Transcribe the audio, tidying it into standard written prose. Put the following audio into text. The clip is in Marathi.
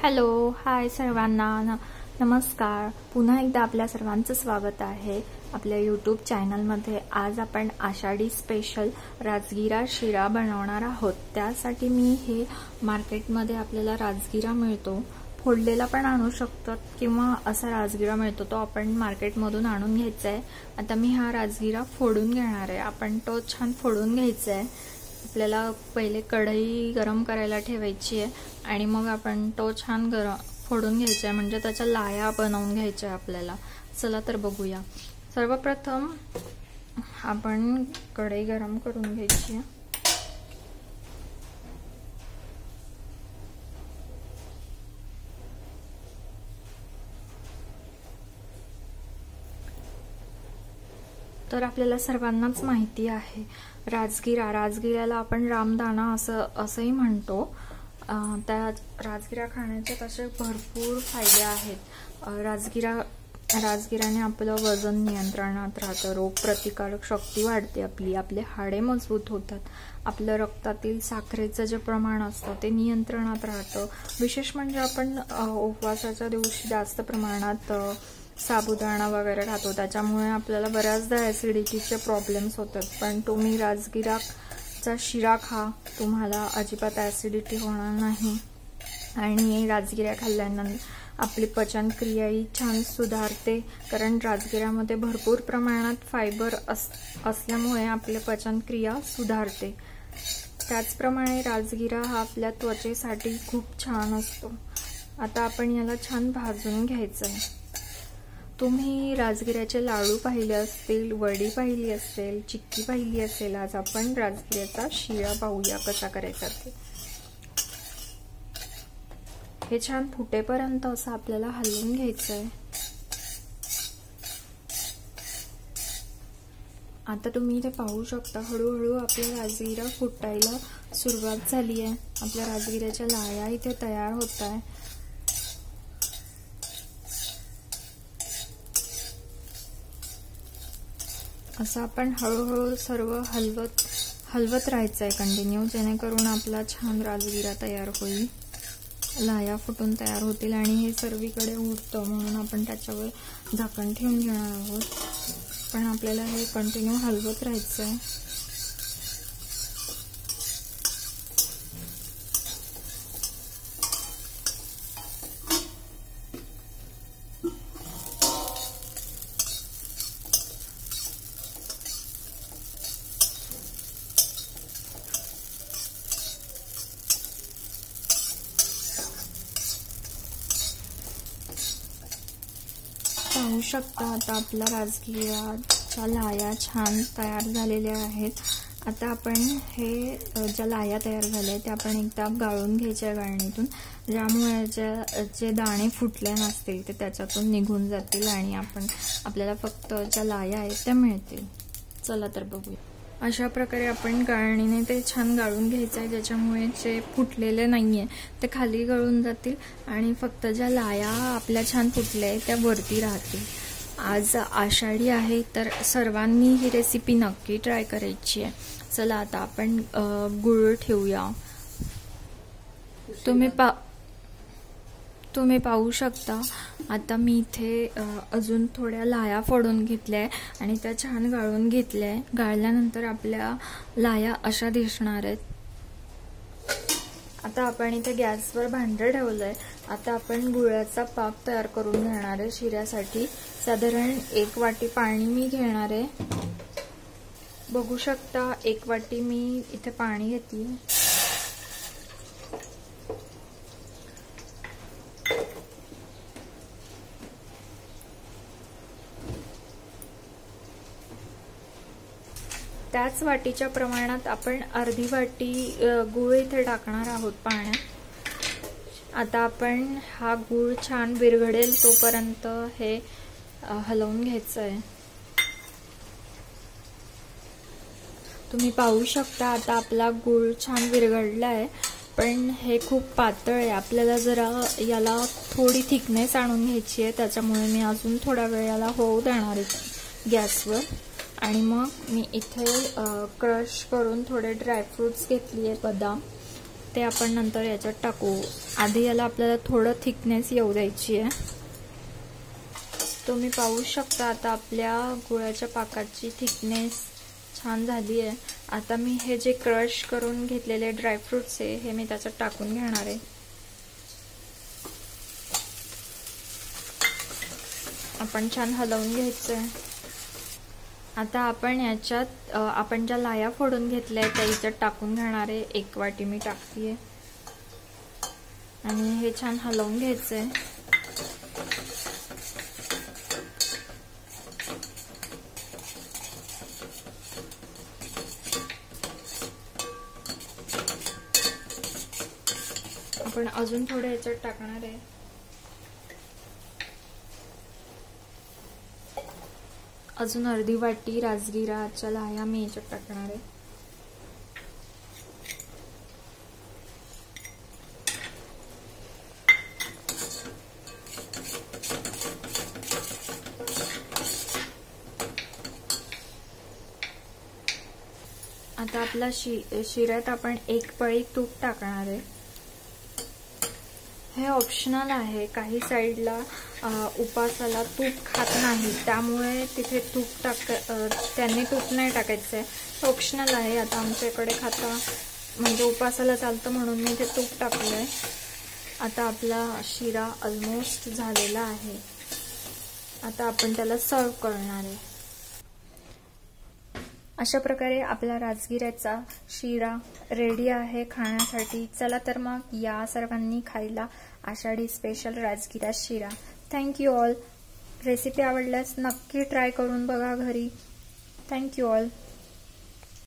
हॅलो हाय सर्वांना नमस्कार। पुन्हा एकदा आपल्या सर्वांचं स्वागत आहे आपल्या यूट्यूब चॅनलमध्ये। आज आपण आषाढी स्पेशल राजगिरा शिरा बनवणार आहोत। त्यासाठी मी हे मार्केटमध्ये आपल्याला राजगिरा मिळतो, फोडलेला पण आणू शकतात किंवा असा राजगिरा मिळतो, तो आपण मार्केटमधून आणून घ्यायचा आहे। आता मी हा राजगिरा फोडून घेणार आहे। आपण तो छान फोडून घ्यायचा आहे। आपल्याला पहिले कढई गरम करायला ठेवायची आहे आणि मग आपण तो छान फोडून घ्यायचा आहे, म्हणजे त्याच्या लाया बनवून घ्यायच्या आपल्याला। चला तर बघूया। सर्वप्रथम आपण कढई गरम करून घ्यायची आहे। तर आपल्याला सर्वांनाच माहिती आहे राजगिऱ्याला आपण रामदाना असंही म्हणतो। त्या राजगिरा खाण्याचे तसे भरपूर फायदे आहेत। राजगिराने आपलं वजन नियंत्रणात राहतं, रोग प्रतिकारक शक्ती वाढते, आपले हाडे मजबूत होतात, आपलं रक्तातील साखरेचं जे प्रमाण असतं ते नियंत्रणात राहतं। विशेष म्हणजे आपण उपवासाच्या दिवशी जास्त प्रमाणात साबुदाणा वगैरे खातो, त्याच्यामुळे आपल्याला बऱ्याचदा ऍसिडिटीचे प्रॉब्लेम्स होतात। पण तुम्ही राजगिराचा शिरा खा, तुम्हाला अजिबात ऍसिडिटी होणार नाही। आणि राजगिरा खाल्ल्यानंतर आपली पचनक्रियाही छान सुधारते, कारण राजगिरामध्ये भरपूर प्रमाणात फायबर असल्यामुळे आपली पचनक्रिया सुधारते। त्याचप्रमाणे राजगिरा हा आपल्या त्वचेसाठी खूप छान असतो। आता आपण याला छान भाजून घ्यायचं आहे। तुम्ही राजगिऱ्याचे लाडू पाहिले असतील, वडी पाहिली असेल, चिक्की पाहिली असेल। आज आपण राजगिऱ्याचा शिरा पाहूया कसा करायचा ते। हे छान फुटेपर्यंत असं आपल्याला हलवून घ्यायचं आहे। आता तुम्ही इथे पाहू शकता, हळूहळू आपला राजगिरा फुटायला सुरुवात झाली आहे। आपल्या राजगिऱ्याच्या लाया इथे तयार होत आहे। असं आपण हळूहळू सर्व हलवत राहायचं आहे कंटिन्यू, जेणेकरून आपला छान राजगिरा तयार होईल, लाया फुटून तयार होतील आणि हे सर्वीकडे उडतं, म्हणून आपण त्याच्यावर झाकण ठेवून घेणार आहोत। पण आपल्याला हे कंटिन्यू हलवत राहायचं आहे। पाहू शकता आता आपला राजगिराच्या लाया छान तयार झालेल्या आहेत। आता आपण हे ज्या लाया तयार झाल्या त्या आपण एकदा गाळून घ्यायच्या गाळणीतून, ज्यामुळे जे दाणे फुटले नसतील ते त्याच्यातून निघून जातील आणि आपल्याला फक्त ज्या लाया आहेत त्या मिळतील। चला तर बघूया। अशा प्रकारे आपण गाळणीने ते छान गाळून घ्यायचं आहे, ज्याच्यामुळे जे फुटलेले नाहीये ते खाली गळून जातील आणि फक्त ज्या लाया आपल्या छान फुटल्या त्या वरती राहतील। आज आषाढी आहे, तर सर्वांनी ही रेसिपी नक्की ट्राय करायची आहे। चला आता आपण गुळ ठेवूया। तुम्ही पाहू शकता, आता मी इथे अजून थोड्या लाया फोडून घेतल्या आणि त्या छान गाळून घेतल्या। गाळल्यानंतर आपल्या लाया अशा दिसणार आहेत। आता आपण इथे गॅसवर भांडं ठेवलंय। आता आपण गुळाचा पाक तयार करून घेणार आहे शिऱ्यासाठी। साधारण 1 वाटी पाणी मी घेणार आहे। बघू शकता 1 वाटी मी इथे पाणी घेतली। त्याच वाटीच्या प्रमाणात आपण अर्धी वाटी गूळ इथे टाकणार आहोत पाण्यात। आता आपण हा गूळ छान विरघळेल तोपर्यंत हे हलवून घ्यायचं आहे। तुम्ही पाहू शकता आता आपला गूळ छान विरघळला आहे, पण हे खूप पातळ आहे। आपल्याला जरा याला थोडी थिकनेस आणून घ्यायची आहे, त्याच्यामुळे मी अजून थोडा वेळ याला होऊ देणार आहे गॅसवर। आणि मग मी इथे क्रश करून थोडे ड्रायफ्रुट्स घेतली आहे, बदाम ते आपण नंतर याच्यात टाकू. आधी याला आपल्याला थोडं थिकनेस येऊ द्यायची आहे. तुम्ही पाहू शकता आता आपल्या गुळाच्या पाकाची थिकनेस छान झाली आहे. आता मी हे जे क्रश करून घेतलेले ड्रायफ्रुट्स आहे हे मी त्याच्यात टाकून घेणार आहे. आपण छान हलवून घ्यायचंय. आता आपण याच्यात आपण ज्या लाया फोडून घेतल्या त्या याच्यात टाकून घेणार आहे. 1 वाटी मी टाकतीये आणि हे छान हलवून घ्यायचंय. आपण अजून थोडं याच्यात टाकणार आहे. अजून अर्धी वाटी राजगिराच्या लाह्या मी याच्यात टाकणार आहे. आता आपल्या शिऱ्यात आपण 1 पळी तूप टाकणार आहे. हे ऑप्शनल आहे. काही साईडला उपासाला तूप खात नाही, त्यामुळे तिथे त्यांनी तूप नाही टाकायचं आहे. ऑप्शनल आहे. आता आमच्याकडे खाता म्हणजे उपासाला चालतं म्हणून मी ते तूप टाकलंय. आता आपला शिरा ऑलमोस्ट झालेला आहे. आता आपण त्याला सर्व करणार आहे. अशा प्रकारे आपला राजगिऱ्याचा शिरा रेडी आहे खाण्यासाठी. चला तर मग या सर्वांनी खायला आषाढी स्पेशल राजगिरा शिरा. Thank you all. रेसिपी आवडल्यास नक्की ट्राय करून बघा घरी. Thank you all.